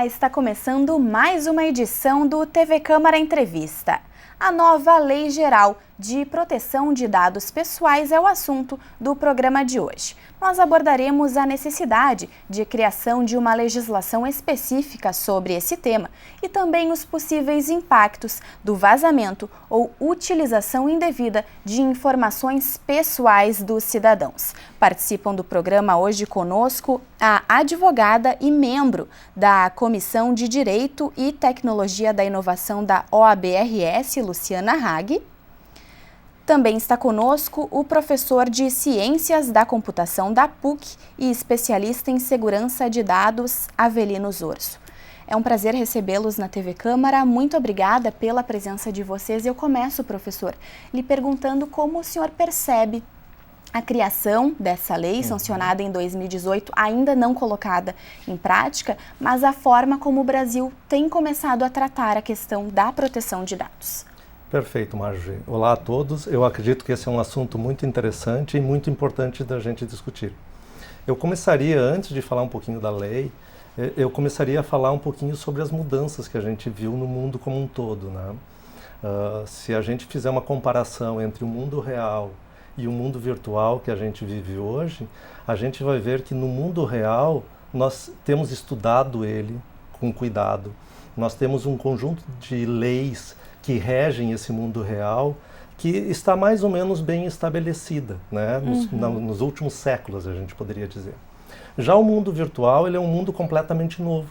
Olá, está começando mais uma edição do TV Câmara Entrevista. A nova Lei Geral de Proteção de Dados Pessoais é o assunto do programa de hoje. Nós abordaremos a necessidade de criação de uma legislação específica sobre esse tema e também os possíveis impactos do vazamento ou utilização indevida de informações pessoais dos cidadãos. Participam do programa hoje conosco a advogada e membro da Comissão de Direito e Tecnologia da Inovação da OAB-RS, Luciana Hag. Também está conosco o professor de Ciências da Computação da PUC e especialista em segurança de dados, Avelino Zorzo. É um prazer recebê-los na TV Câmara. Muito obrigada pela presença de vocês. Eu começo, professor, lhe perguntando como o senhor percebe a criação dessa lei, sancionada em 2018, ainda não colocada em prática, mas a forma como o Brasil tem começado a tratar a questão da proteção de dados. Perfeito, Marjorie. Olá a todos. Eu acredito que esse é um assunto muito interessante e muito importante da gente discutir. Eu começaria, antes de falar um pouquinho da lei, eu começaria a falar um pouquinho sobre as mudanças que a gente viu no mundo como um todo, né? Se a gente fizer uma comparação entre o mundo real e o mundo virtual que a gente vive hoje, a gente vai ver que no mundo real nós temos estudado ele com cuidado. Nós temos um conjunto de leis que regem esse mundo real, que está mais ou menos bem estabelecida, né? Nos últimos séculos, a gente poderia dizer. Já o mundo virtual, ele é um mundo completamente novo,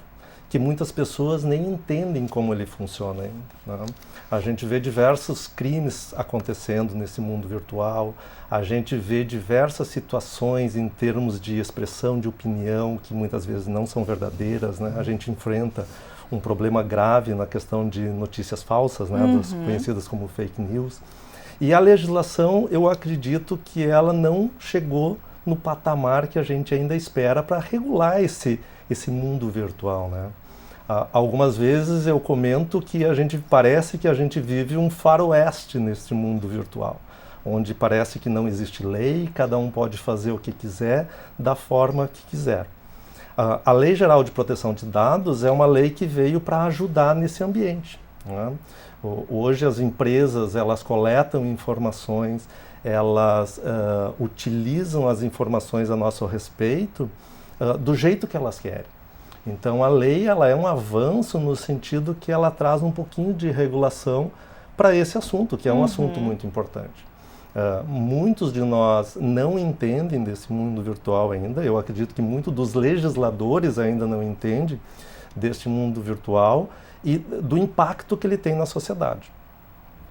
que muitas pessoas nem entendem como ele funciona ainda, né? A gente vê diversos crimes acontecendo nesse mundo virtual, a gente vê diversas situações em termos de expressão de opinião, que muitas vezes não são verdadeiras, né? A gente enfrenta um problema grave na questão de notícias falsas, né, conhecidas como fake news. E a legislação, eu acredito que ela não chegou no patamar que a gente ainda espera para regular esse mundo virtual, né? Algumas vezes eu comento que parece que a gente vive um faroeste nesse mundo virtual, onde parece que não existe lei, cada um pode fazer o que quiser, da forma que quiser. A Lei Geral de Proteção de Dados é uma lei que veio para ajudar nesse ambiente, né? Hoje as empresas, elas coletam informações, elas utilizam as informações a nosso respeito do jeito que elas querem. Então a lei, ela é um avanço no sentido que ela traz um pouquinho de regulação para esse assunto, que é um assunto muito importante. Muitos de nós não entendem desse mundo virtual ainda. Eu acredito que muitos dos legisladores ainda não entendem deste mundo virtual e do impacto que ele tem na sociedade.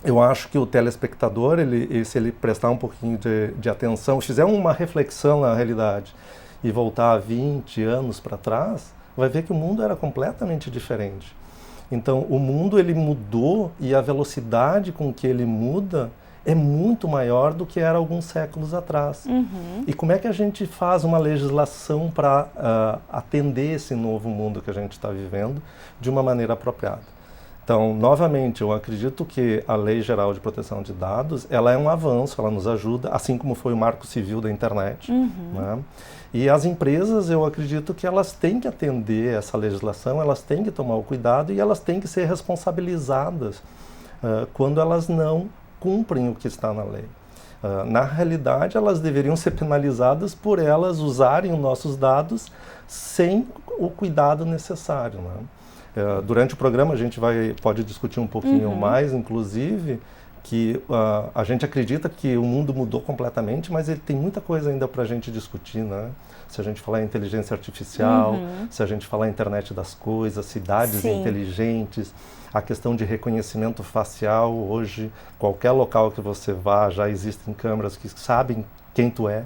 Eu acho que o telespectador, se ele prestar um pouquinho de atenção, fizer uma reflexão na realidade e voltar 20 anos para trás, vai ver que o mundo era completamente diferente. Então, o mundo ele mudou e a velocidade com que ele muda é muito maior do que era alguns séculos atrás. E como é que a gente faz uma legislação para atender esse novo mundo que a gente está vivendo de uma maneira apropriada? Então, novamente, eu acredito que a Lei Geral de Proteção de Dados, ela é um avanço, ela nos ajuda, assim como foi o Marco Civil da Internet, né? E as empresas, eu acredito que elas têm que atender essa legislação, elas têm que tomar o cuidado e elas têm que ser responsabilizadas quando elas não cumprem o que está na lei. Na realidade, elas deveriam ser penalizadas por elas usarem os nossos dados sem o cuidado necessário, né? Durante o programa a gente pode discutir um pouquinho mais, inclusive, que a gente acredita que o mundo mudou completamente, mas ele tem muita coisa ainda para a gente discutir, né? Se a gente falar em inteligência artificial, se a gente falar em internet das coisas, cidades inteligentes, a questão de reconhecimento facial. Hoje, qualquer local que você vá, já existem câmeras que sabem quem tu é.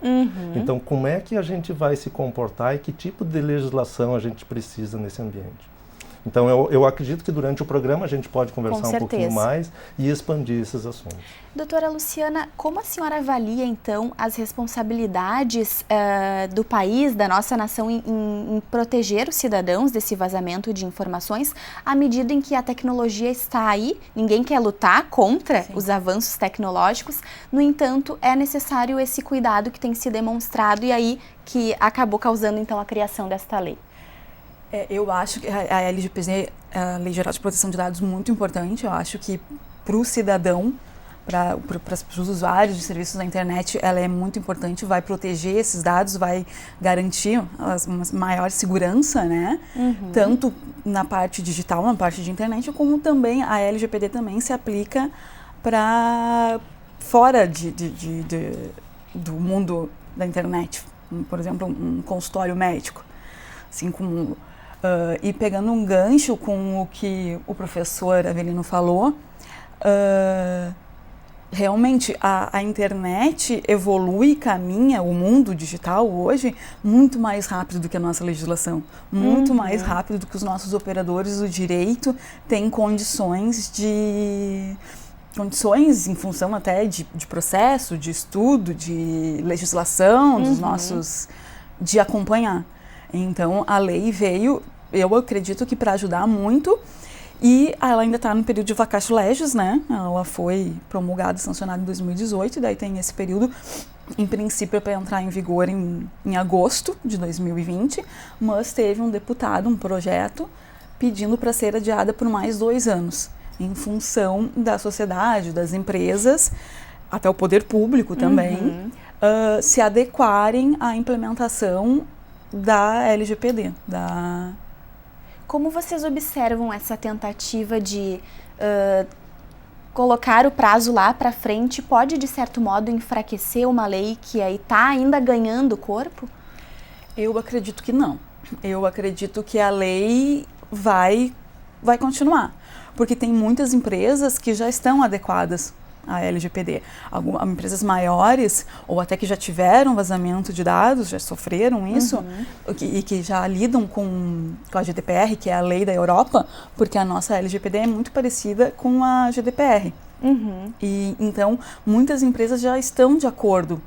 Então, como é que a gente vai se comportar e que tipo de legislação a gente precisa nesse ambiente? Então, eu acredito que durante o programa a gente pode conversar um pouquinho mais e expandir esses assuntos. Doutora Luciana, como a senhora avalia, então, as responsabilidades do país, da nossa nação, em proteger os cidadãos desse vazamento de informações, à medida em que a tecnologia está aí? Ninguém quer lutar contra os avanços tecnológicos, no entanto, é necessário esse cuidado que tem se demonstrado e aí que acabou causando, então, a criação desta lei. Eu acho que a LGPD, a Lei Geral de Proteção de Dados, muito importante. Eu acho que para o cidadão, para os usuários de serviços da internet, ela é muito importante, vai proteger esses dados, vai garantir uma maior segurança, né? Tanto na parte digital, na parte de internet, como também a LGPD também se aplica para fora do mundo da internet. Por exemplo, um consultório médico. Assim como, e pegando um gancho com o que o professor Avelino falou, realmente a internet evolui e caminha, o mundo digital hoje, muito mais rápido do que a nossa legislação, muito mais rápido do que os nossos operadores do direito têm condições em função até de processo, de estudo, de legislação, dos nossos, de acompanhar. Então, a lei veio, eu acredito que para ajudar muito, e ela ainda está no período de vacatio legis, né? Ela foi promulgada e sancionada em 2018, e daí tem esse período, em princípio, para entrar em vigor em agosto de 2020, mas teve um deputado, um projeto, pedindo para ser adiada por mais 2 anos, em função da sociedade, das empresas, até o poder público também, se adequarem à implementação da LGPD. Como vocês observam essa tentativa de colocar o prazo lá para frente? Pode, de certo modo, enfraquecer uma lei que aí está ainda ganhando corpo? Eu acredito que não. Eu acredito que a lei vai continuar, porque tem muitas empresas que já estão adequadas à LGPD. Empresas maiores, ou até que já tiveram vazamento de dados, já sofreram isso, e que já lidam com a GDPR, que é a lei da Europa, porque a nossa LGPD é muito parecida com a GDPR. E então, muitas empresas já estão de acordo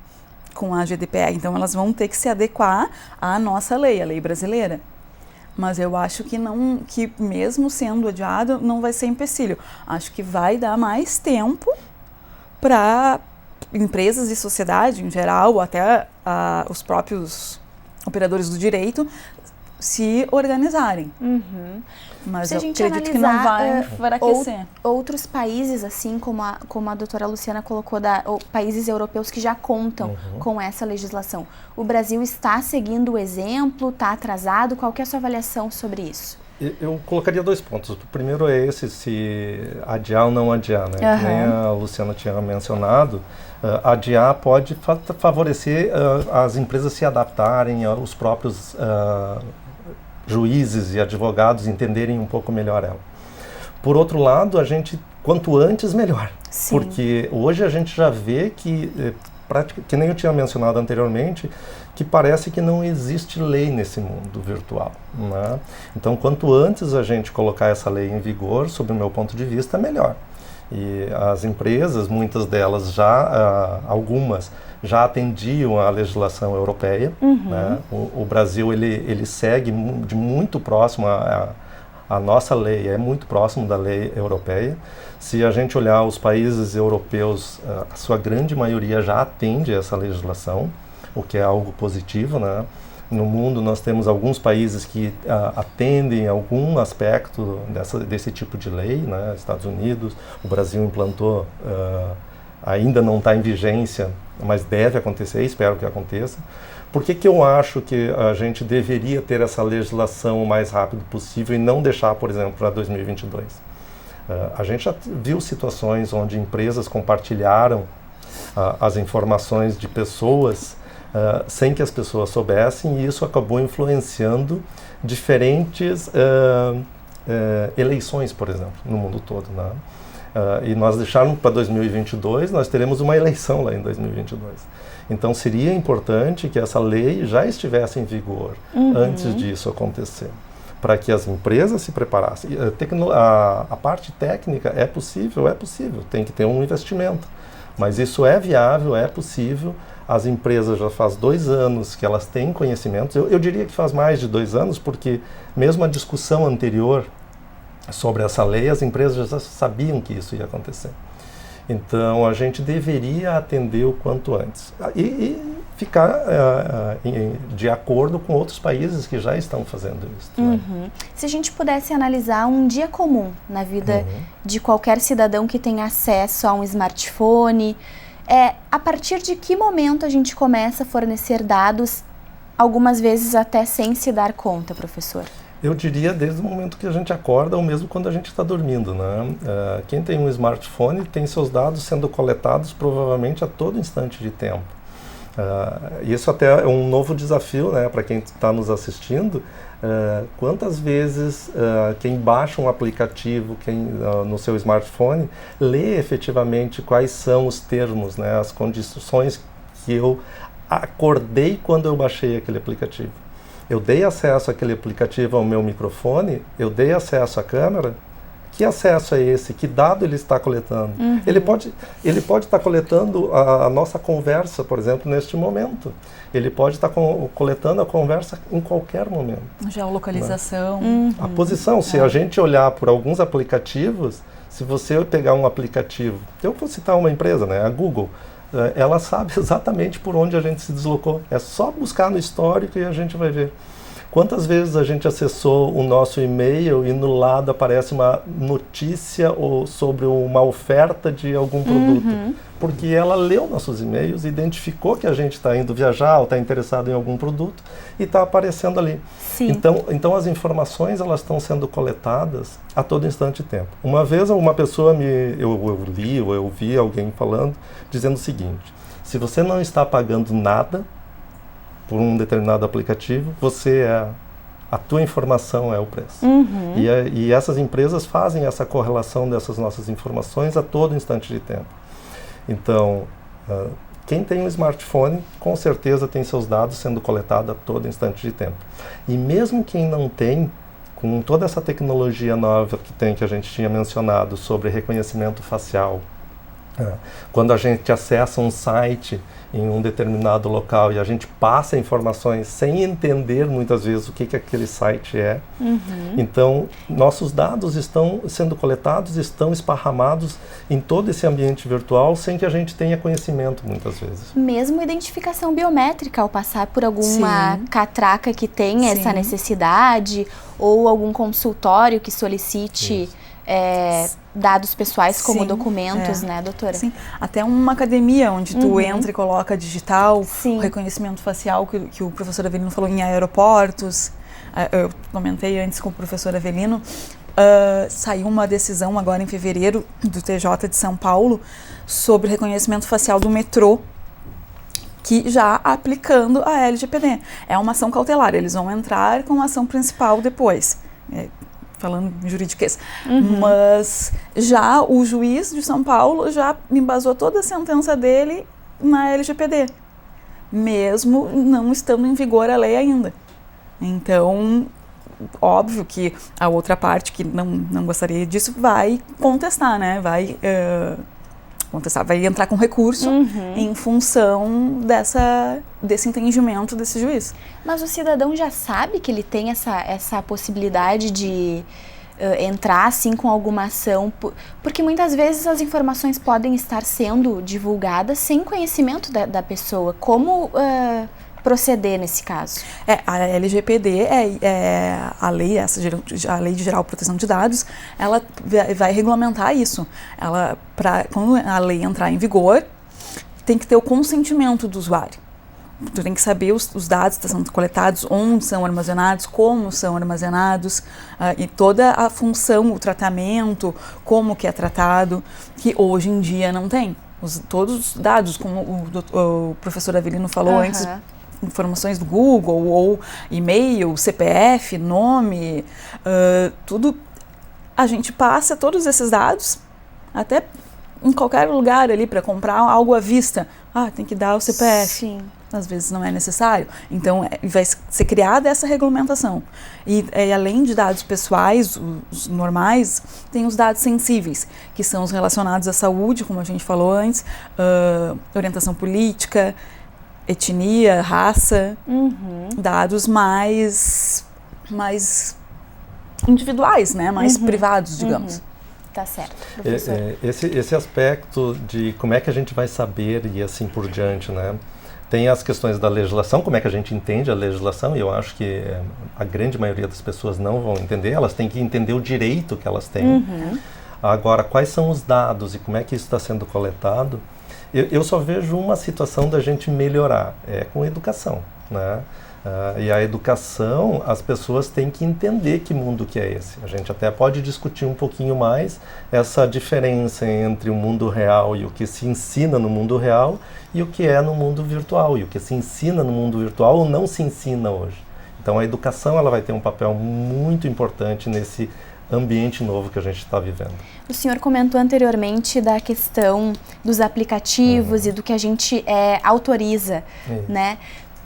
com a GDPR, então elas vão ter que se adequar à nossa lei, a lei brasileira. Mas eu acho que que mesmo sendo adiado, não vai ser empecilho. Acho que vai dar mais tempo para empresas e sociedade em geral, ou até os próprios operadores do direito, se organizarem. Mas eu acredito que não vai enfraquecer. Outros países, assim como a doutora Luciana colocou, países europeus que já contam com essa legislação. O Brasil está seguindo o exemplo, está atrasado? Qual que é a sua avaliação sobre isso? Eu colocaria 2 pontos. O primeiro é esse, se adiar ou não adiar, né? Que nem a Luciana tinha mencionado, adiar pode favorecer as empresas se adaptarem, os próprios juízes e advogados entenderem um pouco melhor ela. Por outro lado, quanto antes, melhor. Sim. Porque hoje a gente já vê que nem eu tinha mencionado anteriormente, que parece que não existe lei nesse mundo virtual, né? Então, quanto antes a gente colocar essa lei em vigor, sob o meu ponto de vista, melhor. E as empresas, muitas delas algumas já atendiam à legislação europeia, né? O Brasil, ele segue de muito próximo a nossa lei, é muito próximo da lei europeia. Se a gente olhar os países europeus, a sua grande maioria já atende a essa legislação, o que é algo positivo, né? No mundo nós temos alguns países que atendem algum aspecto desse tipo de lei, né? Estados Unidos, o Brasil implantou, ainda não está em vigência, mas deve acontecer, espero que aconteça. Por que eu acho que a gente deveria ter essa legislação o mais rápido possível e não deixar, por exemplo, para 2022? A gente já viu situações onde empresas compartilharam as informações de pessoas sem que as pessoas soubessem, e isso acabou influenciando diferentes eleições, por exemplo, no mundo todo, né? E nós deixarmos para 2022, nós teremos uma eleição lá em 2022. Então seria importante que essa lei já estivesse em vigor antes disso acontecer, para que as empresas se preparassem. A parte técnica é possível, tem que ter um investimento, mas isso é viável, é possível. As empresas já faz 2 anos que elas têm conhecimentos, eu diria que faz mais de 2 anos, porque mesmo a discussão anterior sobre essa lei, as empresas já sabiam que isso ia acontecer. Então, a gente deveria atender o quanto antes. E ficar de acordo com outros países que já estão fazendo isso. Uhum. Se a gente pudesse analisar um dia comum na vida de qualquer cidadão que tem acesso a um smartphone, a partir de que momento a gente começa a fornecer dados, algumas vezes até sem se dar conta, professor? Eu diria desde o momento que a gente acorda ou mesmo quando a gente está dormindo, né? Quem tem um smartphone tem seus dados sendo coletados provavelmente a todo instante de tempo. Isso até é um novo desafio, né, para quem está nos assistindo. Quantas vezes quem baixa um aplicativo no seu smartphone lê efetivamente quais são os termos, né, as condições que eu acordei quando eu baixei aquele aplicativo. Eu dei acesso àquele aplicativo ao meu microfone, eu dei acesso à câmera. Que acesso é esse? Que dado ele está coletando? Ele pode estar coletando a nossa conversa, por exemplo, neste momento. Ele pode estar coletando a conversa em qualquer momento. Geolocalização. Né? A posição, se a gente olhar por alguns aplicativos, se você pegar um aplicativo, eu vou citar uma empresa, né, a Google, ela sabe exatamente por onde a gente se deslocou. É só buscar no histórico e a gente vai ver. Quantas vezes a gente acessou o nosso e-mail e no lado aparece uma notícia sobre uma oferta de algum produto? Porque ela leu nossos e-mails, identificou que a gente está indo viajar ou está interessado em algum produto e está aparecendo ali. Sim. Então as informações elas estão sendo coletadas a todo instante de tempo. Uma vez uma pessoa eu li ou eu vi alguém falando, dizendo o seguinte: se você não está pagando nada por um determinado aplicativo, a tua informação é o preço. E essas empresas fazem essa correlação dessas nossas informações a todo instante de tempo. Então, quem tem um smartphone, com certeza tem seus dados sendo coletados a todo instante de tempo. E mesmo quem não tem, com toda essa tecnologia nova que a gente tinha mencionado sobre reconhecimento facial, quando a gente acessa um site em um determinado local e a gente passa informações sem entender muitas vezes o que aquele site é. Então, nossos dados estão sendo coletados, estão esparramados em todo esse ambiente virtual sem que a gente tenha conhecimento muitas vezes. Mesmo identificação biométrica ao passar por alguma catraca que tenha essa necessidade ou algum consultório que solicite dados pessoais como documentos, né, doutora? Sim, até uma academia onde tu entra e coloca digital, o reconhecimento facial que o professor Avelino falou em aeroportos. Eu comentei antes com o professor Avelino, saiu uma decisão agora em fevereiro do TJ de São Paulo sobre reconhecimento facial do metrô, que já aplicando a LGPD. É uma ação cautelar, eles vão entrar com a ação principal depois. Falando em juridiquês, mas já o juiz de São Paulo já embasou toda a sentença dele na LGPD, mesmo não estando em vigor a lei ainda. Então, óbvio que a outra parte que não gostaria disso vai contestar, né? Vai contestar, vai entrar com recurso em função desse entendimento desse juiz. Mas o cidadão já sabe que ele tem essa possibilidade de entrar assim com alguma ação, porque muitas vezes as informações podem estar sendo divulgadas sem conhecimento da pessoa. Como proceder nesse caso? A LGPD a lei de Geral de Proteção de Dados, ela vai regulamentar isso. Quando a lei entrar em vigor, tem que ter o consentimento do usuário. Tu tem que saber os dados que estão sendo coletados, onde são armazenados, como são armazenados, e toda a função, o tratamento, como que é tratado, que hoje em dia não tem. Todos os dados, como o professor Avelino falou antes, informações do Google, ou e-mail, CPF, nome, tudo, a gente passa todos esses dados, até em qualquer lugar ali para comprar algo à vista. Tem que dar o CPF. Sim. Às vezes não é necessário. Então, vai ser criada essa regulamentação. E além de dados pessoais, os normais, tem os dados sensíveis, que são os relacionados à saúde, como a gente falou antes, orientação política, etnia, raça, dados mais individuais, né? Mais privados, digamos. Tá certo, professor. Esse aspecto de como é que a gente vai saber e assim por diante, né? Tem as questões da legislação, como é que a gente entende a legislação, e eu acho que a grande maioria das pessoas não vão entender, elas têm que entender o direito que elas têm. Agora, quais são os dados e como é que isso está sendo coletado? Eu só vejo uma situação da gente melhorar, com educação, né? E a educação, as pessoas têm que entender que mundo que é esse. A gente até pode discutir um pouquinho mais essa diferença entre o mundo real e o que se ensina no mundo real e o que é no mundo virtual, e o que se ensina no mundo virtual ou não se ensina hoje. Então a educação ela vai ter um papel muito importante nesse ambiente novo que a gente está vivendo. O senhor comentou anteriormente da questão dos aplicativos e do que a gente autoriza, né?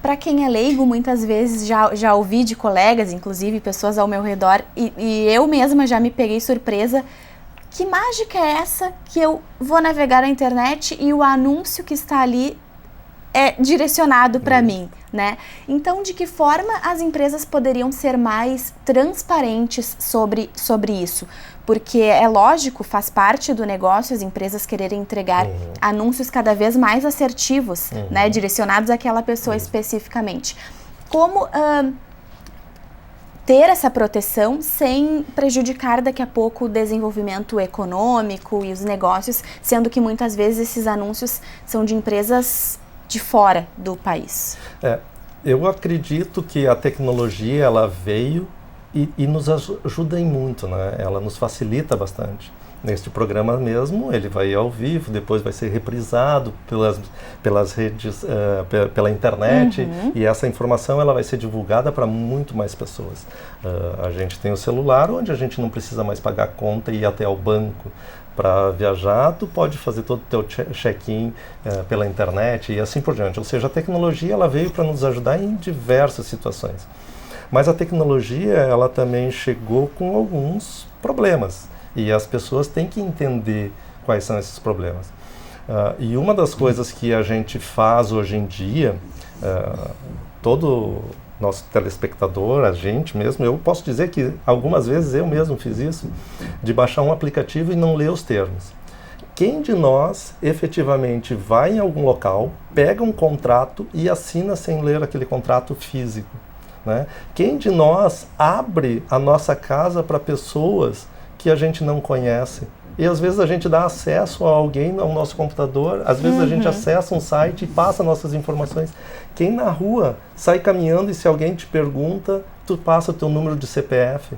Para quem é leigo, muitas vezes já ouvi de colegas, inclusive pessoas ao meu redor, e eu mesma já me peguei surpresa. Que mágica é essa que eu vou navegar na internet e o anúncio que está ali é direcionado para mim, né? Então, de que forma as empresas poderiam ser mais transparentes sobre isso? Porque é lógico, faz parte do negócio as empresas quererem entregar anúncios cada vez mais assertivos, né? Direcionados àquela pessoa especificamente. Como ter essa proteção sem prejudicar daqui a pouco o desenvolvimento econômico e os negócios, sendo que muitas vezes esses anúncios são de empresas de fora do país? Eu acredito que a tecnologia ela veio e nos ajuda em muito, né? Ela nos facilita bastante. Neste programa mesmo, ele vai ao vivo, depois vai ser reprisado pelas redes, pela internet, e essa informação ela vai ser divulgada para muito mais pessoas. A gente tem o celular, onde a gente não precisa mais pagar conta e ir até o banco para viajar, tu pode fazer todo o teu check-in pela internet e assim por diante. Ou seja, a tecnologia ela veio para nos ajudar em diversas situações. Mas a tecnologia ela também chegou com alguns problemas. E as pessoas têm que entender quais são esses problemas. E uma das coisas que a gente faz hoje em dia, todo nosso telespectador, a gente mesmo, eu posso dizer que algumas vezes eu mesmo fiz isso, de baixar um aplicativo e não ler os termos. Quem de nós efetivamente vai em algum local, pega um contrato e assina sem ler aquele contrato físico, né? Quem de nós abre a nossa casa para pessoas que a gente não conhece? E às vezes a gente dá acesso a alguém ao nosso computador, às vezes a gente acessa um site e passa nossas informações. Quem na rua sai caminhando e se alguém te pergunta, tu passa o teu número de CPF.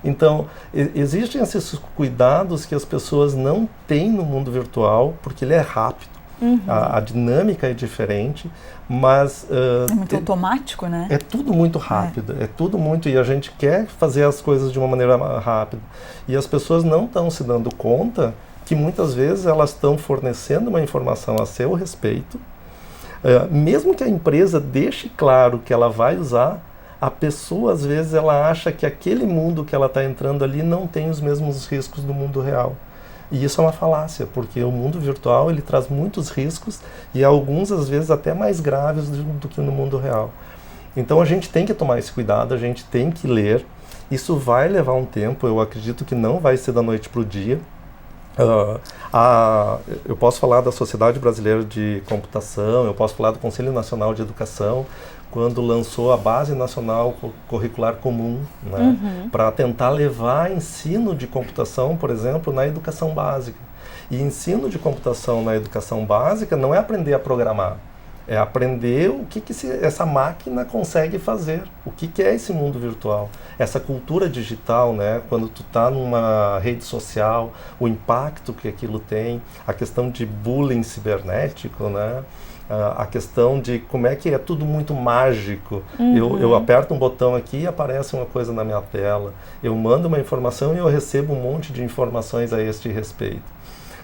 Então, existem esses cuidados que as pessoas não têm no mundo virtual, porque ele é rápido. A dinâmica é diferente, mas... é muito automático, né? É tudo muito rápido, é tudo muito... E a gente quer fazer as coisas de uma maneira rápida. E as pessoas não estão se dando conta que muitas vezes elas estão fornecendo uma informação a seu respeito. Mesmo que a empresa deixe claro que ela vai usar, a pessoa às vezes ela acha que aquele mundo que ela está entrando ali não tem os mesmos riscos do mundo real. E isso é uma falácia, porque o mundo virtual ele traz muitos riscos e alguns às vezes até mais graves do que no mundo real. Então a gente tem que tomar esse cuidado, a gente tem que ler. Isso vai levar um tempo, eu acredito que não vai ser da noite para o dia. Eu posso falar da Sociedade Brasileira de Computação, eu posso falar do Conselho Nacional de Educação, quando lançou a Base Nacional Curricular Comum, né, para tentar levar ensino de computação, por exemplo, na educação básica. E ensino de computação na educação básica não é aprender a programar, é aprender o que essa máquina consegue fazer, o que é esse mundo virtual, essa cultura digital, né? Quando tu está numa rede social, o impacto que aquilo tem, a questão de bullying cibernético, né? A questão de como é que é tudo muito mágico. Eu aperto um botão aqui e aparece uma coisa na minha tela, eu mando uma informação e eu recebo um monte de informações a este respeito.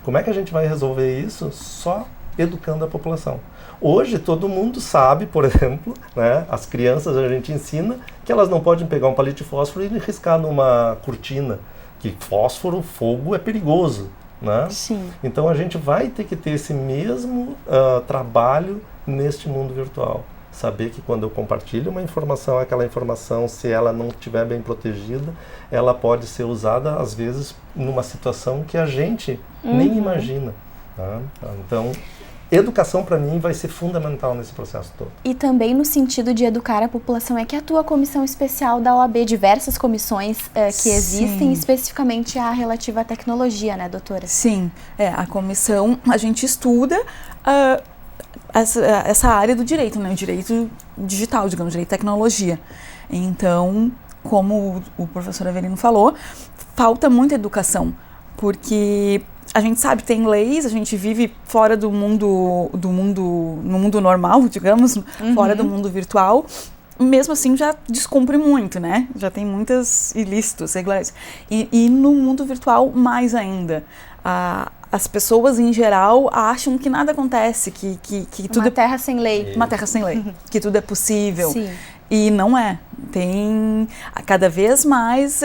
Como é que a gente vai resolver isso? Só educando a população. Hoje todo mundo sabe, por exemplo, né, as crianças a gente ensina que elas não podem pegar um palito de fósforo e riscar numa cortina, que fósforo, fogo é perigoso, né? Sim. Então a gente vai ter que ter esse mesmo trabalho neste mundo virtual. saber que quando eu compartilho uma informação, aquela informação, se ela não estiver bem protegida, ela pode ser usada, às vezes, numa situação que a gente nem imagina. Tá? Então, educação, para mim, vai ser fundamental nesse processo todo. E também no sentido de educar a população, é que atua a comissão especial da OAB, diversas comissões que existem, especificamente a relativa à tecnologia, né, doutora? Sim, a comissão, a gente estuda essa área do direito, né, o direito digital, digamos, direito de tecnologia. Então, como o professor Avelino falou, falta muita educação, porque a gente sabe, tem leis, a gente vive fora no mundo normal, digamos, fora do mundo virtual, mesmo assim já descumpre muito, né? Já tem muitos ilícitos, regulares. E no mundo virtual, mais ainda. As pessoas, em geral, acham que nada acontece, que tudo uma terra sem lei. Uma terra sem lei, que tudo é possível. Sim. E não é. Cada vez mais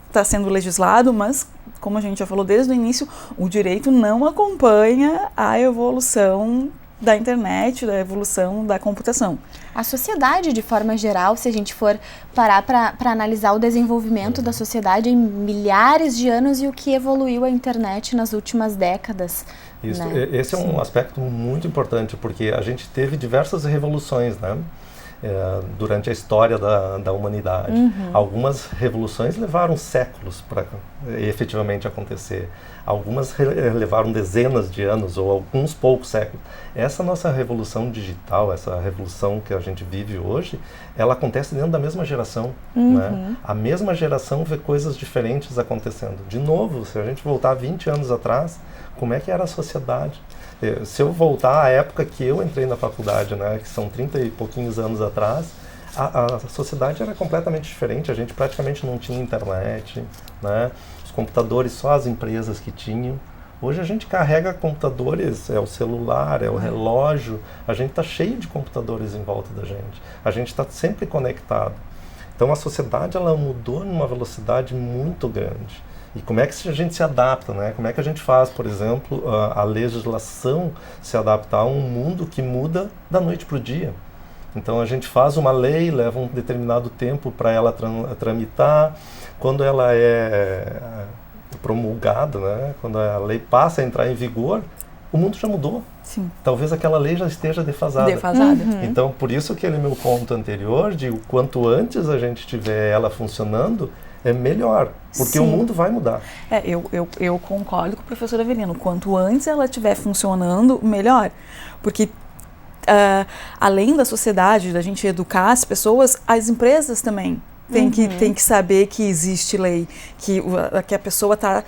está sendo legislado, mas, como a gente já falou desde o início, o direito não acompanha a evolução da internet, da evolução da computação. A sociedade, de forma geral, se a gente for parar para analisar o desenvolvimento da sociedade em milhares de anos e o que evoluiu a internet nas últimas décadas. Isso, né? Esse é um aspecto muito importante, porque a gente teve diversas revoluções, né? Durante a história da humanidade. Algumas revoluções levaram séculos para efetivamente acontecer. Algumas levaram dezenas de anos ou alguns poucos séculos. Essa nossa revolução digital, essa revolução que a gente vive hoje, ela acontece dentro da mesma geração. Né? A mesma geração vê coisas diferentes acontecendo. De novo, se a gente voltar 20 anos atrás, como é que era a sociedade? Se eu voltar à época que eu entrei na faculdade, né, que são 30 e pouquinhos anos atrás, a sociedade era completamente diferente, a gente praticamente não tinha internet, né, os computadores só as empresas que tinham. Hoje a gente carrega computadores, é o celular, é o relógio, a gente está cheio de computadores em volta da gente, a gente está sempre conectado. Então a sociedade ela mudou numa velocidade muito grande. E como é que a gente se adapta, né? Como é que a gente faz, por exemplo, a legislação se adaptar a um mundo que muda da noite para o dia? Então a gente faz uma lei, leva um determinado tempo para ela tramitar. Quando ela é promulgada, né? Quando a lei passa a entrar em vigor, o mundo já mudou. Sim. Talvez aquela lei já esteja defasada. Então, por isso aquele meu ponto anterior de o quanto antes a gente tiver ela funcionando, é melhor, porque o mundo vai mudar. Eu concordo com o professor Avelino. Quanto antes ela estiver funcionando, melhor. Porque, além da sociedade, da gente educar as pessoas, as empresas também têm que saber que existe lei, que a pessoa está,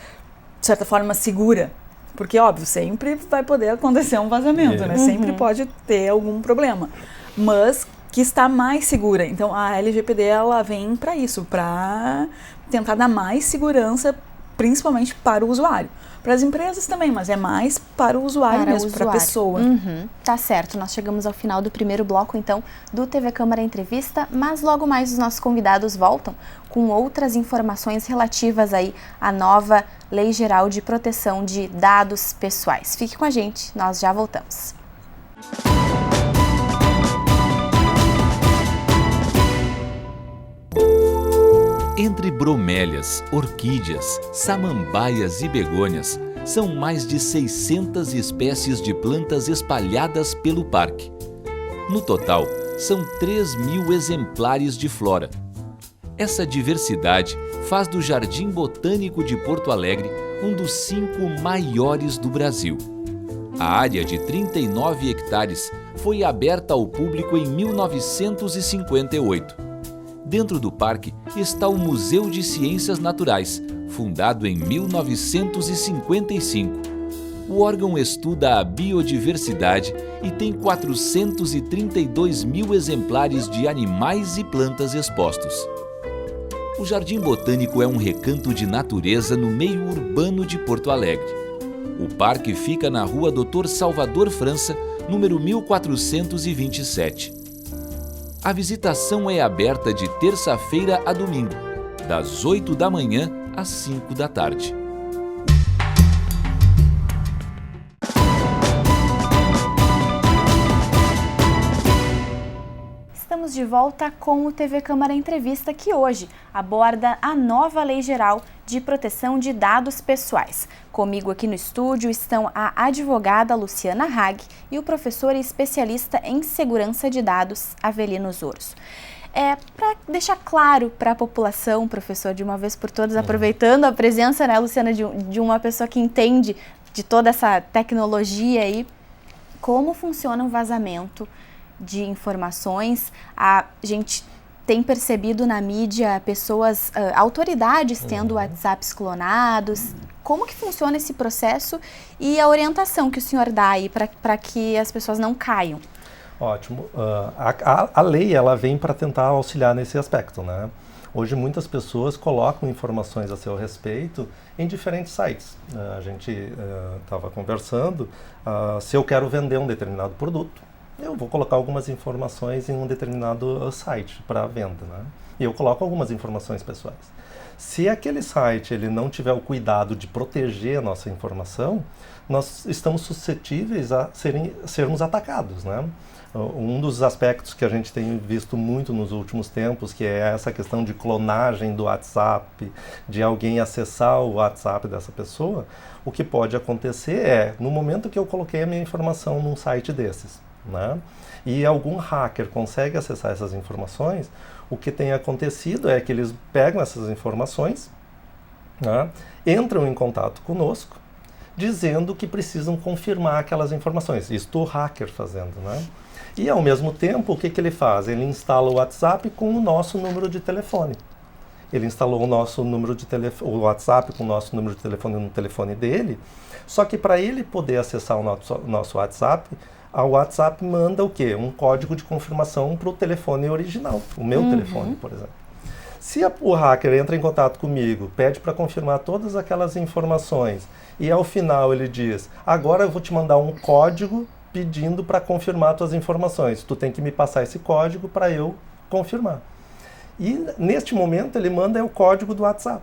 de certa forma, segura. Porque, óbvio, sempre vai poder acontecer um vazamento, né? Sempre pode ter algum problema. Mas que está mais segura. Então, a LGPD ela vem para isso, para tentar dar mais segurança, principalmente para o usuário. Para as empresas também, mas é mais para o usuário mesmo, para a pessoa. Tá certo, nós chegamos ao final do primeiro bloco, então, do TV Câmara Entrevista, mas logo mais os nossos convidados voltam com outras informações relativas aí à nova Lei Geral de Proteção de Dados Pessoais. Fique com a gente, nós já voltamos. Entre bromélias, orquídeas, samambaias e begônias, são mais de 600 espécies de plantas espalhadas pelo parque. No total, são 3.000 exemplares de flora. Essa diversidade faz do Jardim Botânico de Porto Alegre um dos 5 maiores do Brasil. A área de 39 hectares foi aberta ao público em 1958. Dentro do parque está o Museu de Ciências Naturais, fundado em 1955. O órgão estuda a biodiversidade e tem 432.000 exemplares de animais e plantas expostos. O Jardim Botânico é um recanto de natureza no meio urbano de Porto Alegre. O parque fica na rua Dr. Salvador França, número 1427. A visitação é aberta de terça-feira a domingo, das 8 da manhã às 5 da tarde. Estamos de volta com o TV Câmara Entrevista, que hoje aborda a nova Lei Geral de Proteção de Dados Pessoais. Comigo aqui no estúdio estão a advogada Luciana Hag e o professor e especialista em segurança de dados, Avelino Zorzo. Para deixar claro para a população, professor, de uma vez por todas, aproveitando a presença, né, Luciana, de uma pessoa que entende de toda essa tecnologia aí, como funciona o vazamento de informações. A gente tem percebido na mídia pessoas, autoridades tendo WhatsApps clonados. Como que funciona esse processo e a orientação que o senhor dá aí para que as pessoas não caiam? Ótimo. A lei ela vem para tentar auxiliar nesse aspecto, né? Hoje muitas pessoas colocam informações a seu respeito em diferentes sites. A gente estava conversando, se eu quero vender um determinado produto, eu vou colocar algumas informações em um determinado site para venda, né? E eu coloco algumas informações pessoais. Se aquele site ele não tiver o cuidado de proteger a nossa informação, nós estamos suscetíveis a sermos atacados, né? Um dos aspectos que a gente tem visto muito nos últimos tempos, que é essa questão de clonagem do WhatsApp, de alguém acessar o WhatsApp dessa pessoa, o que pode acontecer é, no momento que eu coloquei a minha informação num site desses, né, e algum hacker consegue acessar essas informações, o que tem acontecido é que eles pegam essas informações, né, entram em contato conosco, dizendo que precisam confirmar aquelas informações. Isto o hacker fazendo, né? E ao mesmo tempo, o que ele faz? Ele instala o WhatsApp com o nosso número de telefone. Ele instalou o nosso número de telefone, o WhatsApp com o nosso número de telefone no telefone dele, só que para ele poder acessar o nosso WhatsApp, a WhatsApp manda o quê? Um código de confirmação para o telefone original, o meu telefone, por exemplo. Se o hacker entra em contato comigo, pede para confirmar todas aquelas informações e ao final ele diz, agora eu vou te mandar um código pedindo para confirmar tuas informações. Tu tem que me passar esse código para eu confirmar. E neste momento ele manda o código do WhatsApp.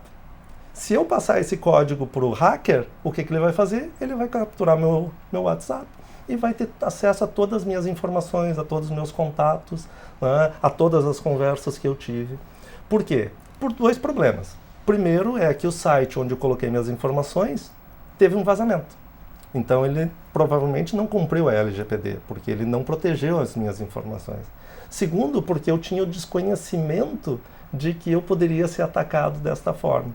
Se eu passar esse código para o hacker, o que ele vai fazer? Ele vai capturar meu WhatsApp e vai ter acesso a todas as minhas informações, a todos os meus contatos, né, a todas as conversas que eu tive. Por quê? Por dois problemas. Primeiro é que o site onde eu coloquei minhas informações teve um vazamento. Então ele provavelmente não cumpriu a LGPD, porque ele não protegeu as minhas informações. Segundo, porque eu tinha o desconhecimento de que eu poderia ser atacado desta forma.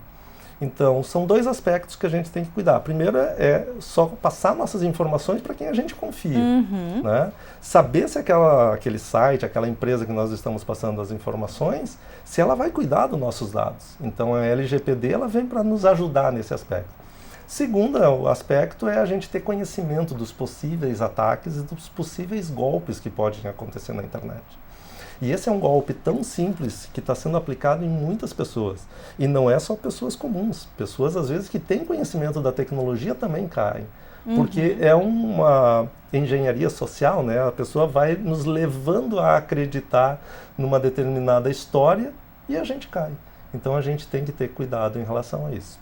Então, são dois aspectos que a gente tem que cuidar. Primeiro é só passar nossas informações para quem a gente confia. Né? Saber se aquele site, aquela empresa que nós estamos passando as informações, se ela vai cuidar dos nossos dados. Então, a LGPD ela vem para nos ajudar nesse aspecto. Segundo aspecto é a gente ter conhecimento dos possíveis ataques e dos possíveis golpes que podem acontecer na internet. E esse é um golpe tão simples que está sendo aplicado em muitas pessoas. E não é só pessoas comuns. Pessoas, às vezes, que têm conhecimento da tecnologia também caem. Porque é uma engenharia social, né? A pessoa vai nos levando a acreditar numa determinada história e a gente cai. Então, a gente tem que ter cuidado em relação a isso.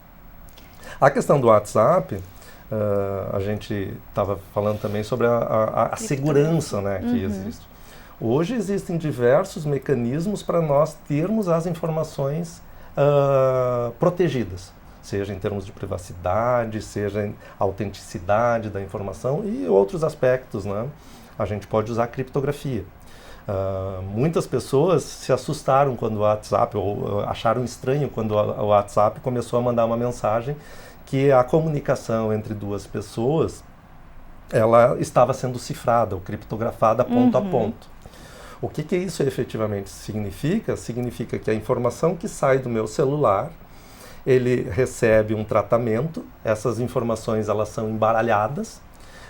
A questão do WhatsApp, a gente estava falando também sobre a segurança, né, que existe. Hoje existem diversos mecanismos para nós termos as informações protegidas, seja em termos de privacidade, seja em autenticidade da informação e outros aspectos, né? A gente pode usar criptografia. Muitas pessoas se assustaram quando o WhatsApp, ou acharam estranho quando o WhatsApp começou a mandar uma mensagem que a comunicação entre duas pessoas ela estava sendo cifrada ou criptografada ponto a ponto. O que isso efetivamente significa? Significa que a informação que sai do meu celular, ele recebe um tratamento, essas informações elas são embaralhadas,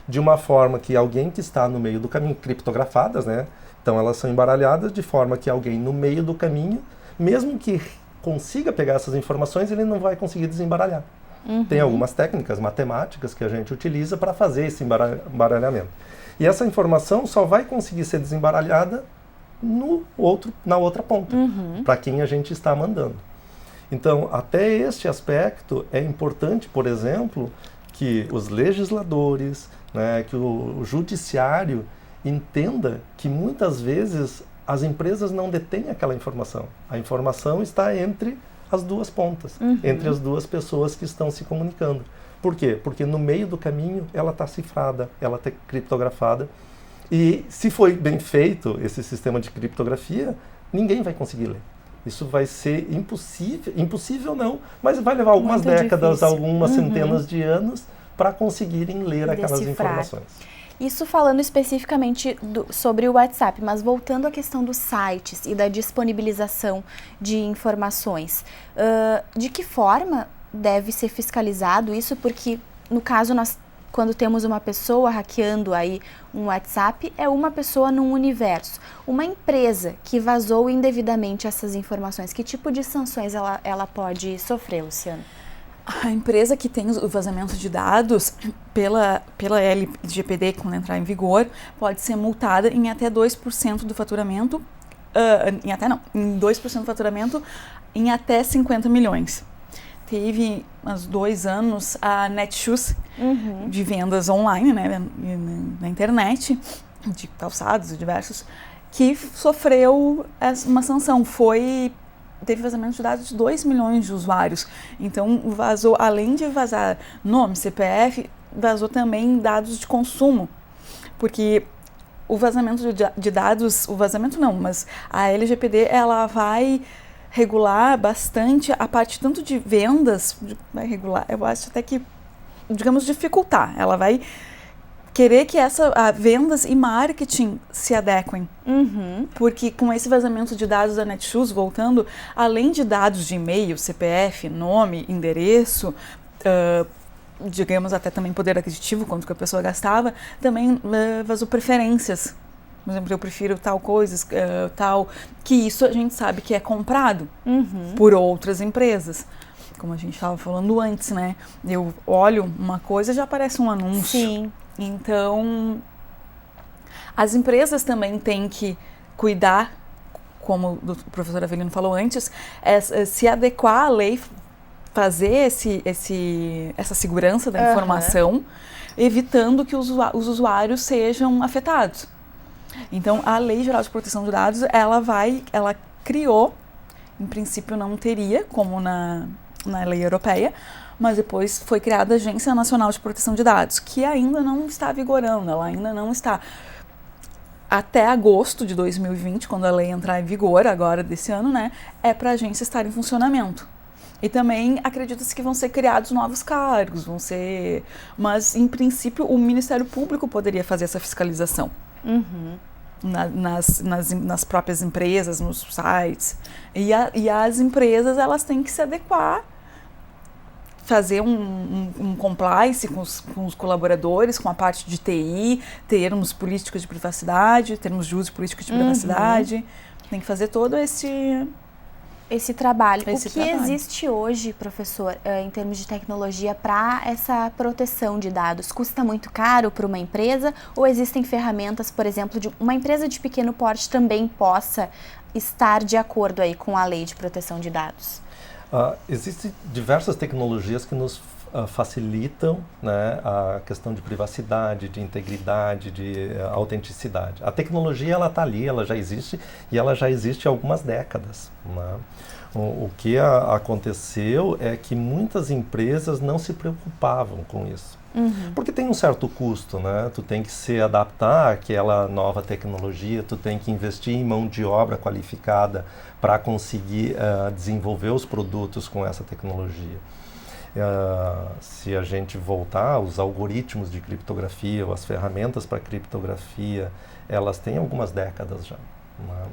de uma forma que alguém que está no meio do caminho, criptografadas, né? Então elas são embaralhadas de forma que alguém no meio do caminho, mesmo que consiga pegar essas informações, ele não vai conseguir desembaralhar. Tem algumas técnicas matemáticas que a gente utiliza para fazer esse embaralhamento. E essa informação só vai conseguir ser desembaralhada na outra ponta, para quem a gente está mandando. Então, até este aspecto é importante, por exemplo, que os legisladores, né, que o judiciário entenda que muitas vezes as empresas não detêm aquela informação. A informação está entre as duas pontas, entre as duas pessoas que estão se comunicando. Por quê? Porque no meio do caminho ela está cifrada, ela está criptografada. E se foi bem feito esse sistema de criptografia, ninguém vai conseguir ler. Isso vai ser impossível não, mas vai levar algumas décadas, algumas centenas de anos para conseguirem ler aquelas informações. Isso falando especificamente sobre o WhatsApp, mas voltando à questão dos sites e da disponibilização de informações, de que forma deve ser fiscalizado isso? Porque, no caso, quando temos uma pessoa hackeando aí um WhatsApp, é uma pessoa num universo. Uma empresa que vazou indevidamente essas informações, que tipo de sanções ela pode sofrer, Luciano? A empresa que tem o vazamento de dados pela LGPD, quando entrar em vigor, pode ser multada em até 2% do faturamento, em 2% do faturamento, em até 50 milhões. Teve há 2 anos a Netshoes, de vendas online, né, na internet, de calçados diversos, que sofreu uma sanção. Teve vazamento de dados de 2 milhões de usuários. Então, vazou, além de vazar nome, CPF, vazou também dados de consumo. Porque o vazamento de dados, mas a LGPD, ela vai regular bastante a parte tanto de vendas, vai regular, eu acho até que, digamos, dificultar. Ela vai querer que vendas e marketing se adequem. Porque com esse vazamento de dados da Netshoes, voltando, além de dados de e-mail, CPF, nome, endereço, digamos até também poder aquisitivo, quanto que a pessoa gastava, também vazou preferências. Por exemplo, eu prefiro tal coisa, tal, que isso a gente sabe que é comprado por outras empresas. Como a gente estava falando antes, né? Eu olho uma coisa e já aparece um anúncio. Sim. Então, as empresas também têm que cuidar, como o professor Avelino falou antes, se adequar à lei, fazer essa segurança da informação, evitando que os usuários sejam afetados. Então, a Lei Geral de Proteção de Dados, ela criou, em princípio não teria, como na lei europeia, mas depois foi criada a Agência Nacional de Proteção de Dados, que ainda não está vigorando, ela ainda não está. Até agosto de 2020, quando a lei entrar em vigor, agora desse ano, né, é para a agência estar em funcionamento. E também acredita-se que vão ser criados novos cargos, mas em princípio o Ministério Público poderia fazer essa fiscalização. Nas próprias empresas, nos sites. E as empresas, elas têm que se adequar, fazer um compliance com os colaboradores, com a parte de TI, termos políticos de privacidade, termos de uso político de privacidade. Tem que fazer todo esse trabalho. O que existe hoje, professor, em termos de tecnologia para essa proteção de dados? Custa muito caro para uma empresa ou existem ferramentas, por exemplo, de uma empresa de pequeno porte também possa estar de acordo aí com a lei de proteção de dados? Existem diversas tecnologias que nos facilitam, né, a questão de privacidade, de integridade, de autenticidade. A tecnologia, ela está ali, ela já existe e ela já existe há algumas décadas, né? O que aconteceu é que muitas empresas não se preocupavam com isso. Porque tem um certo custo, né? Tu tem que se adaptar àquela nova tecnologia, tu tem que investir em mão de obra qualificada para conseguir desenvolver os produtos com essa tecnologia. Se a gente voltar, os algoritmos de criptografia ou as ferramentas para criptografia, elas têm algumas décadas já, né?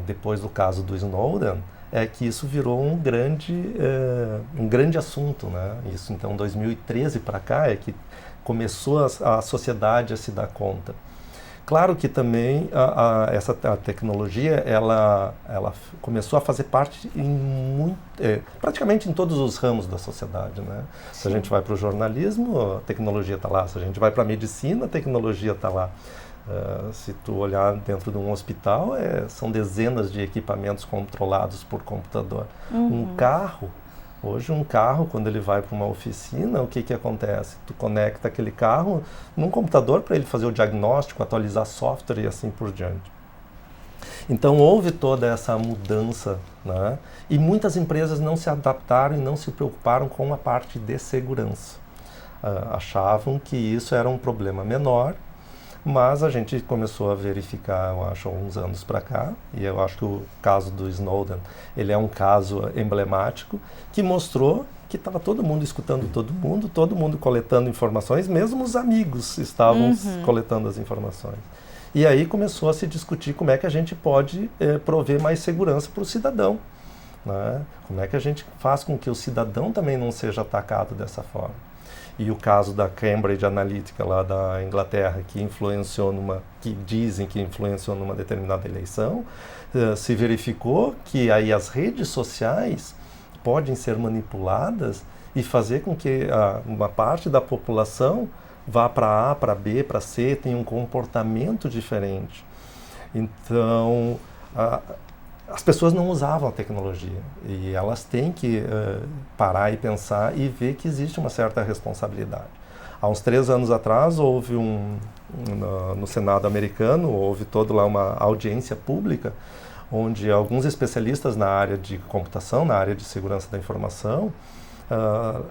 Depois do caso do Snowden, é que isso virou um grande assunto, né? Isso, então, 2013 para cá é que começou a sociedade a se dar conta. Claro que também essa tecnologia, ela começou a fazer parte praticamente em todos os ramos da sociedade, né? Se a gente vai para o jornalismo, a tecnologia está lá. Se a gente vai para a medicina, a tecnologia está lá. Se tu olhar dentro de um hospital, são dezenas de equipamentos controlados por computador. Hoje um carro, quando ele vai para uma oficina, o que acontece? Tu conecta aquele carro num computador para ele fazer o diagnóstico, atualizar software e assim por diante. Então houve toda essa mudança, né? E muitas empresas não se adaptaram e não se preocuparam com a parte de segurança. Achavam que isso era um problema menor, mas a gente começou a verificar, eu acho, há uns anos para cá, e eu acho que o caso do Snowden, ele é um caso emblemático, que mostrou que estava todo mundo escutando todo mundo coletando informações, mesmo os amigos estavam coletando as informações. E aí começou a se discutir como é que a gente pode prover mais segurança para o cidadão, né? Como é que a gente faz com que o cidadão também não seja atacado dessa forma. E o caso da Cambridge Analytica lá da Inglaterra, que dizem que influenciou numa determinada eleição, se verificou que aí as redes sociais podem ser manipuladas e fazer com que uma parte da população vá para A, para B, para C, tenha um comportamento diferente. Então, as pessoas não usavam a tecnologia e elas têm que parar e pensar e ver que existe uma certa responsabilidade. Há uns 3 anos atrás houve no Senado americano, houve toda lá uma audiência pública onde alguns especialistas na área de computação, na área de segurança da informação,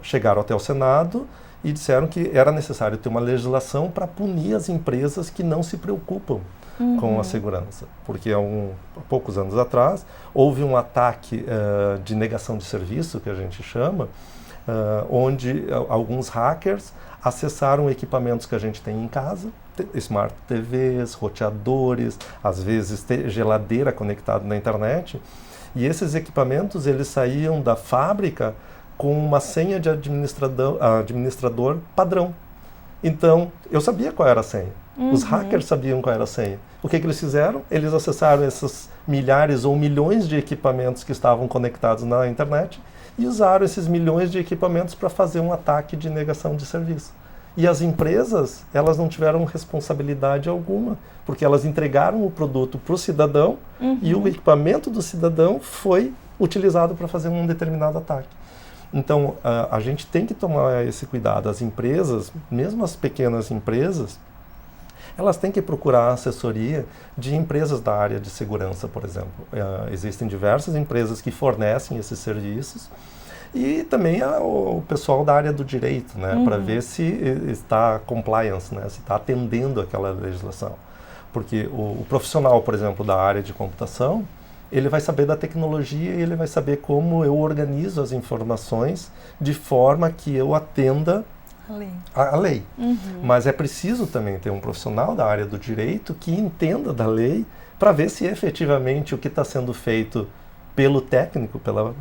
chegaram até o Senado e disseram que era necessário ter uma legislação para punir as empresas que não se preocupam com a segurança. Porque há poucos anos atrás houve um ataque de negação de serviço, que a gente chama, onde alguns hackers acessaram equipamentos que a gente tem em casa, smart TVs, roteadores, às vezes geladeira conectada na internet, e esses equipamentos eles saíam da fábrica com uma senha de administrador padrão. Então, eu sabia qual era a senha. Os hackers sabiam qual era a senha. O que eles fizeram? Eles acessaram esses milhares ou milhões de equipamentos que estavam conectados na internet e usaram esses milhões de equipamentos para fazer um ataque de negação de serviço. E as empresas, elas não tiveram responsabilidade alguma, porque elas entregaram o produto para o cidadão e o equipamento do cidadão foi utilizado para fazer um determinado ataque. Então, a gente tem que tomar esse cuidado. As empresas, mesmo as pequenas empresas, elas têm que procurar assessoria de empresas da área de segurança, por exemplo. Existem diversas empresas que fornecem esses serviços e também o pessoal da área do direito, né, para ver se está compliance, né, se está atendendo aquela legislação. Porque o profissional, por exemplo, da área de computação, ele vai saber da tecnologia e ele vai saber como eu organizo as informações de forma que eu atenda a lei. Mas é preciso também ter um profissional da área do direito que entenda da lei para ver se efetivamente o que está sendo feito pelo técnico, pelo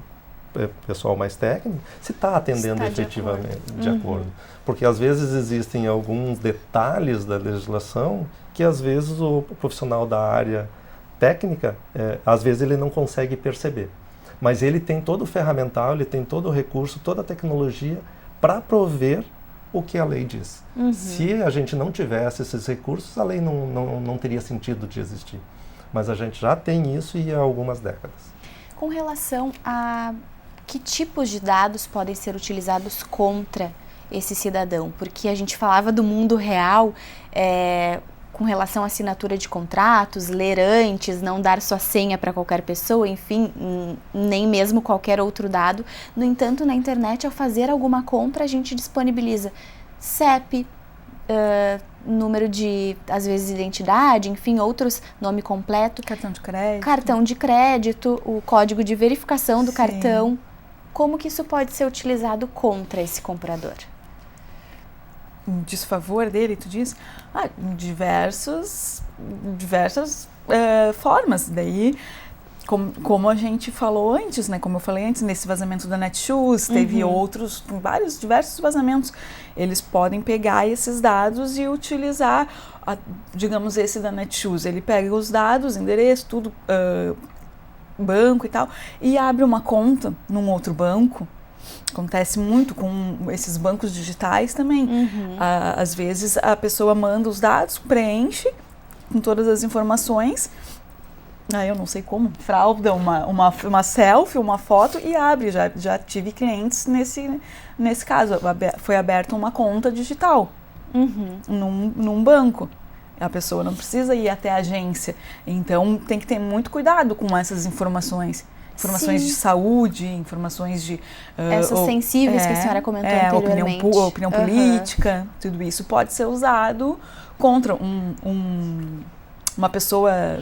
pessoal mais técnico, se está atendendo efetivamente de acordo. Porque às vezes existem alguns detalhes da legislação que às vezes o profissional da área técnica, às vezes ele não consegue perceber. Mas ele tem todo o ferramental, ele tem todo o recurso, toda a tecnologia para prover o que a lei diz. Se a gente não tivesse esses recursos, a lei não teria sentido de existir. Mas a gente já tem isso e há algumas décadas. Com relação a que tipos de dados podem ser utilizados contra esse cidadão? Porque a gente falava do mundo real, com relação à assinatura de contratos, ler antes, não dar sua senha para qualquer pessoa, enfim, nem mesmo qualquer outro dado. No entanto, na internet, ao fazer alguma compra, a gente disponibiliza CEP, número de, às vezes, identidade, enfim, outros, nome completo. Cartão de crédito, o código de verificação do cartão. Como que isso pode ser utilizado contra esse comprador? Em desfavor dele, tu diz? Diversas formas. Daí, como a gente falou antes, né? Como eu falei antes, nesse vazamento da Netshoes, teve outros, diversos vazamentos. Eles podem pegar esses dados e utilizar, digamos, esse da Netshoes. Ele pega os dados, endereço, tudo, banco e tal, e abre uma conta num outro banco. Acontece muito com esses bancos digitais também. Às vezes a pessoa manda os dados, preenche com todas as informações, eu não sei como, frauda uma selfie, uma foto e abre. Já tive clientes nesse caso, foi aberta uma conta digital num banco. A pessoa não precisa ir até a agência. Então, tem que ter muito cuidado com essas informações. Informações de saúde, informações de... essas sensíveis que a senhora comentou anteriormente. Opinião política, tudo isso pode ser usado contra uma pessoa,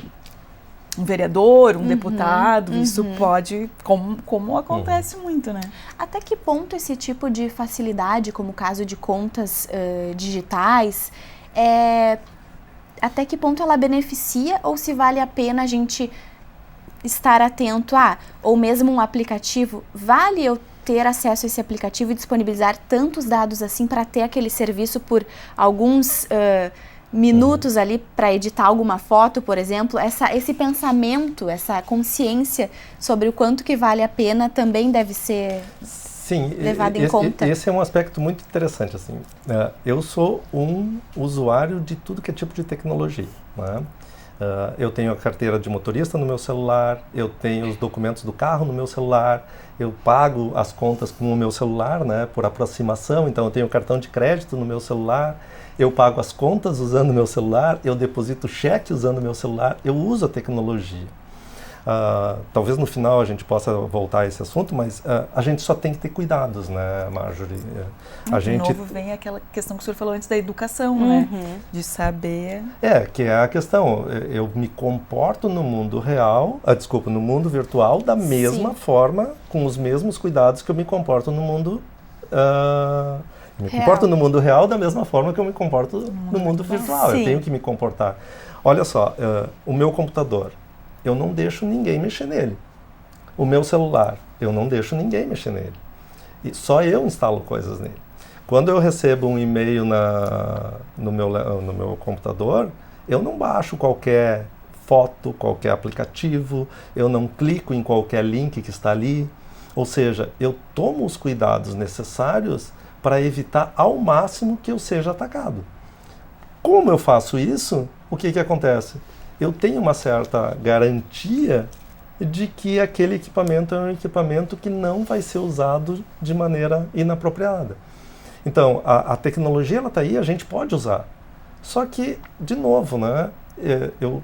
um vereador, um deputado. Isso pode, como acontece muito, né? Até que ponto esse tipo de facilidade, como o caso de contas digitais, até que ponto ela beneficia ou se vale a pena a gente estar atento ou mesmo um aplicativo, vale eu ter acesso a esse aplicativo e disponibilizar tantos dados assim para ter aquele serviço por alguns minutos ali para editar alguma foto, por exemplo? Esse pensamento, essa consciência sobre o quanto que vale a pena também deve ser levado em conta. Esse é um aspecto muito interessante, assim. Eu sou um usuário de tudo que é tipo de tecnologia, né? Eu tenho a carteira de motorista no meu celular, eu tenho os documentos do carro no meu celular, eu pago as contas com o meu celular, né, por aproximação, então eu tenho cartão de crédito no meu celular, eu pago as contas usando o meu celular, eu deposito cheque usando o meu celular, eu uso a tecnologia. Talvez no final a gente possa voltar a esse assunto, mas a gente só tem que ter cuidados, né, Marjorie? De novo vem aquela questão que o senhor falou antes da educação, né? De saber... que é a questão, eu me comporto no mundo real, no mundo virtual da mesma forma, com os mesmos cuidados que eu me comporto no mundo comporto no mundo real da mesma forma que eu me comporto no mundo virtual. Eu tenho que me comportar. Olha só, o meu computador, eu não deixo ninguém mexer nele. O meu celular, eu não deixo ninguém mexer nele. E só eu instalo coisas nele. Quando eu recebo um e-mail no meu computador, eu não baixo qualquer foto, qualquer aplicativo, eu não clico em qualquer link que está ali. Ou seja, eu tomo os cuidados necessários para evitar ao máximo que eu seja atacado. Como eu faço isso, o que acontece? Eu tenho uma certa garantia de que aquele equipamento é um equipamento que não vai ser usado de maneira inapropriada. Então, a tecnologia está aí, a gente pode usar. Só que, de novo, né,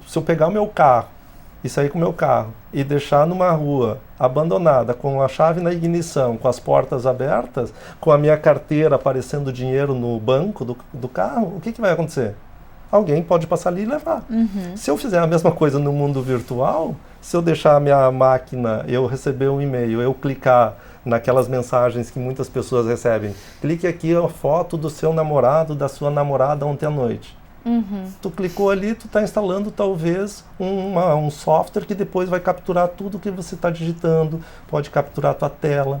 se eu pegar o meu carro e sair com o meu carro e deixar numa rua abandonada, com a chave na ignição, com as portas abertas, com a minha carteira aparecendo dinheiro no banco do carro, o que vai acontecer? Alguém pode passar ali e levar. Se eu fizer a mesma coisa no mundo virtual, se eu deixar a minha máquina, eu receber um e-mail, eu clicar naquelas mensagens que muitas pessoas recebem, clique aqui a foto do seu namorado, da sua namorada ontem à noite. Tu clicou ali, tu está instalando talvez um software que depois vai capturar tudo que você está digitando, pode capturar a tua tela.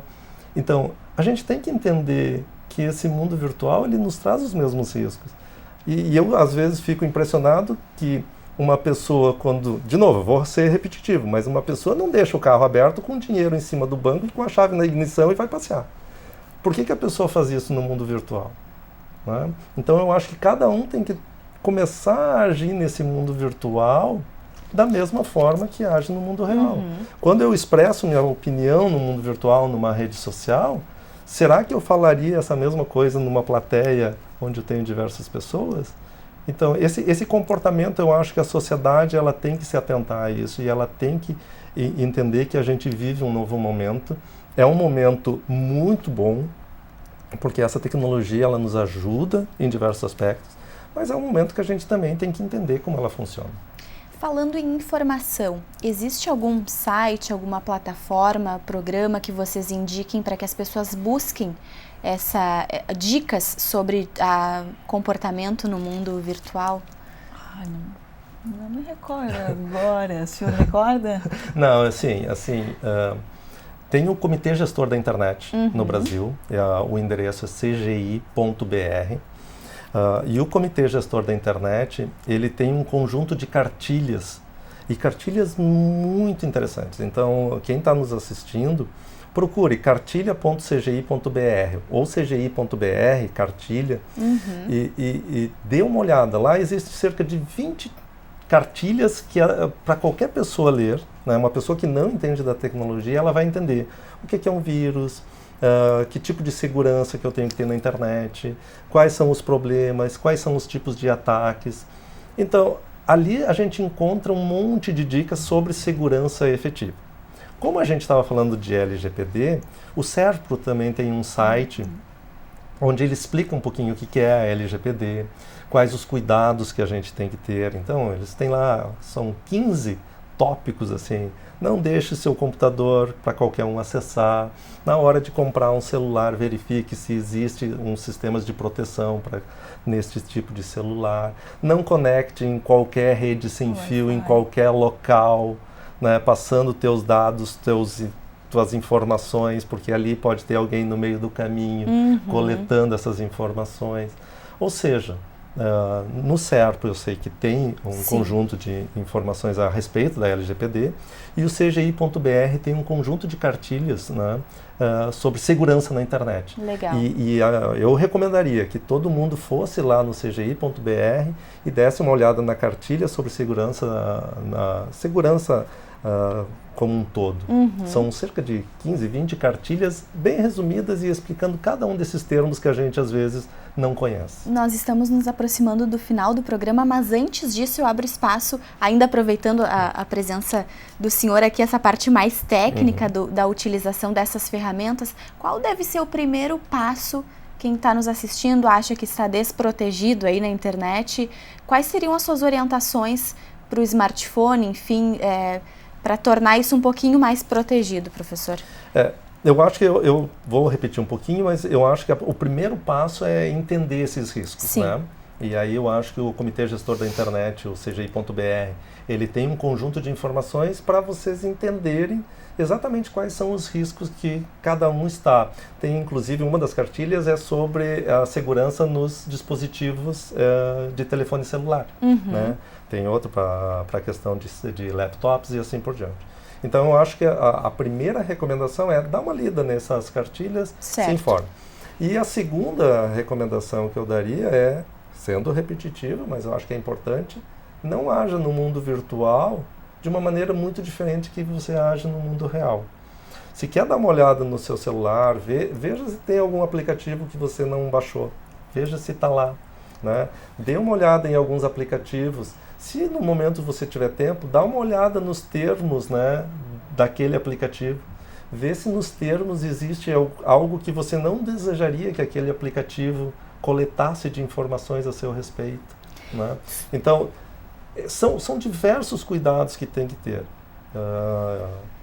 Então, a gente tem que entender que esse mundo virtual, ele nos traz os mesmos riscos. E eu, às vezes, fico impressionado que uma pessoa, de novo, vou ser repetitivo, mas uma pessoa não deixa o carro aberto com dinheiro em cima do banco e com a chave na ignição e vai passear. Por que a pessoa faz isso no mundo virtual? Né? Então, eu acho que cada um tem que começar a agir nesse mundo virtual da mesma forma que age no mundo real. Quando eu expresso minha opinião no mundo virtual, numa rede social, será que eu falaria essa mesma coisa numa plateia onde eu tenho diversas pessoas? Então, esse comportamento, eu acho que a sociedade ela tem que se atentar a isso e ela tem que entender que a gente vive um novo momento. É um momento muito bom, porque essa tecnologia ela nos ajuda em diversos aspectos, mas é um momento que a gente também tem que entender como ela funciona. Falando em informação, existe algum site, alguma plataforma, programa que vocês indiquem para que as pessoas busquem dicas sobre comportamento no mundo virtual? Não me recordo agora. O senhor recorda? Não, assim, tem o Comitê Gestor da Internet no Brasil, o endereço é cgi.br. E o Comitê Gestor da Internet, ele tem um conjunto de cartilhas, e cartilhas muito interessantes. Então, quem está nos assistindo, procure cartilha.cgi.br ou cgi.br, cartilha, e dê uma olhada. Lá existe cerca de 20 cartilhas que para qualquer pessoa ler, né? Uma pessoa que não entende da tecnologia, ela vai entender o que é um vírus, que tipo de segurança que eu tenho que ter na internet, quais são os problemas, quais são os tipos de ataques. Então, ali a gente encontra um monte de dicas sobre segurança efetiva. Como a gente estava falando de LGPD, o SERPRO também tem um site onde ele explica um pouquinho o que é a LGPD, quais os cuidados que a gente tem que ter. Então, eles têm lá, são 15 tópicos assim. Não deixe seu computador para qualquer um acessar. Na hora de comprar um celular, verifique se existe uns sistemas de proteção nesse tipo de celular. Não conecte em qualquer rede sem fio, em qualquer local, né, passando teus dados, tuas informações, porque ali pode ter alguém no meio do caminho coletando essas informações. Ou seja, no SERPRO eu sei que tem um conjunto de informações a respeito da LGPD, e o CGI.br tem um conjunto de cartilhas, né, sobre segurança na internet. Legal. E eu recomendaria que todo mundo fosse lá no CGI.br e desse uma olhada na cartilha sobre segurança, como um todo. São cerca de 15, 20 cartilhas bem resumidas e explicando cada um desses termos que a gente às vezes não conhece. Nós estamos nos aproximando do final do programa, mas antes disso eu abro espaço, ainda aproveitando a presença do senhor aqui, essa parte mais técnica da utilização dessas ferramentas. Qual deve ser o primeiro passo? Quem está nos assistindo acha que está desprotegido aí na internet. Quais seriam as suas orientações para o smartphone, enfim, para tornar isso um pouquinho mais protegido, professor? Eu acho que eu vou repetir um pouquinho, mas eu acho que o primeiro passo é entender esses riscos, né? E aí eu acho que o Comitê Gestor da Internet, o CGI.br, ele tem um conjunto de informações para vocês entenderem exatamente quais são os riscos que cada um está. Tem inclusive uma das cartilhas é sobre a segurança nos dispositivos de telefone celular, né? Tem outro para a questão de laptops e assim por diante. Então eu acho que a primeira recomendação é dar uma lida nessas cartilhas, se informe. E a segunda recomendação que eu daria é, sendo repetitivo, mas eu acho que é importante, não haja no mundo virtual de uma maneira muito diferente que você age no mundo real. Se quer dar uma olhada no seu celular, veja se tem algum aplicativo que você não baixou, veja se está lá, né? Dê uma olhada em alguns aplicativos. Se no momento você tiver tempo, dá uma olhada nos termos, né, daquele aplicativo. Vê se nos termos existe algo que você não desejaria que aquele aplicativo coletasse de informações a seu respeito, né? Então, são diversos cuidados que tem que ter.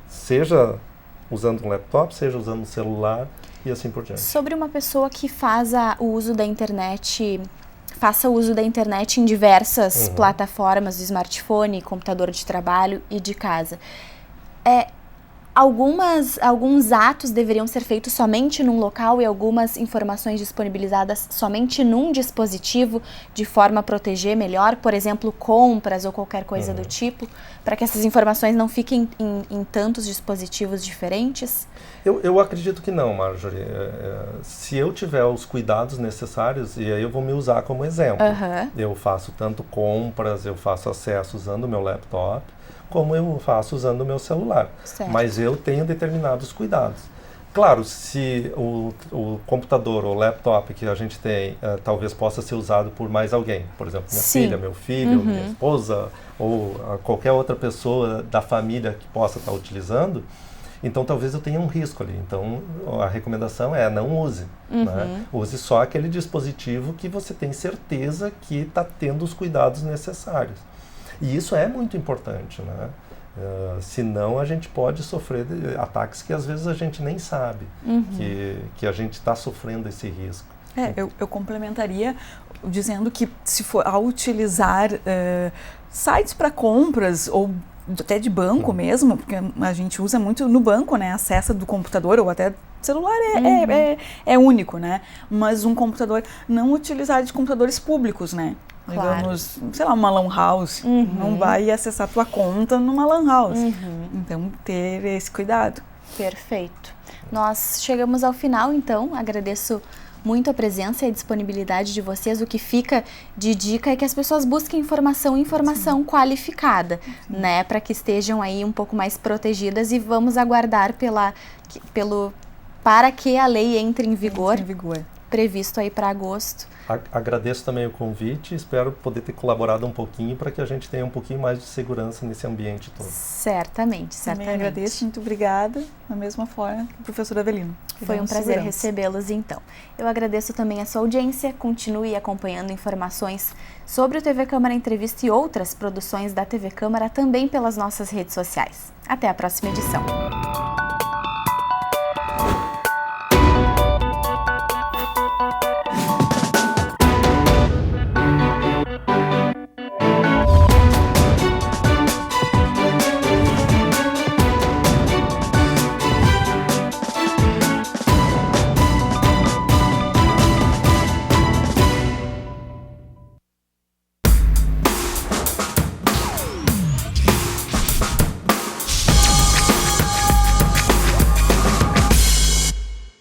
Seja usando um laptop, seja usando um celular e assim por diante. Sobre uma pessoa que faça o uso da internet em diversas plataformas, de smartphone, computador de trabalho e de casa. Alguns atos deveriam ser feitos somente num local e algumas informações disponibilizadas somente num dispositivo, de forma a proteger melhor, por exemplo, compras ou qualquer coisa do tipo, para que essas informações não fiquem em tantos dispositivos diferentes? Eu acredito que não, Marjorie. Se eu tiver os cuidados necessários, e aí eu vou me usar como exemplo. Eu faço tanto compras, eu faço acesso usando o meu laptop, como eu faço usando o meu celular. Mas eu tenho determinados cuidados. Claro, se o computador ou laptop que a gente tem talvez possa ser usado por mais alguém, por exemplo, minha filha, meu filho, minha esposa, ou qualquer outra pessoa da família que possa estar utilizando, então talvez eu tenha um risco ali. Então a recomendação é não use, né? Use só aquele dispositivo que você tem certeza que está tendo os cuidados necessários. E isso é muito importante, né? Senão a gente pode sofrer ataques que às vezes a gente nem sabe que a gente está sofrendo esse risco. Eu complementaria dizendo que se for ao utilizar sites para compras ou até de banco mesmo, porque a gente usa muito no banco, né? Acessa do computador ou até celular é único, né? Mas um computador, não utilizar de computadores públicos, né? Digamos, sei lá, uma lan house, não vai acessar tua conta numa lan house. Então, ter esse cuidado. Perfeito. Nós chegamos ao final, então, agradeço muito a presença e a disponibilidade de vocês. O que fica de dica é que as pessoas busquem informação qualificada, né, para que estejam aí um pouco mais protegidas, e vamos aguardar para que a lei entre em vigor, previsto aí para agosto. Agradeço também o convite, espero poder ter colaborado um pouquinho para que a gente tenha um pouquinho mais de segurança nesse ambiente todo. Certamente, Também certamente. agradeço, muito obrigada, da mesma forma que o professor Avelino. Foi um prazer recebê-los então. Eu agradeço também a sua audiência, continue acompanhando informações sobre o TV Câmara Entrevista e outras produções da TV Câmara também pelas nossas redes sociais. Até a próxima edição.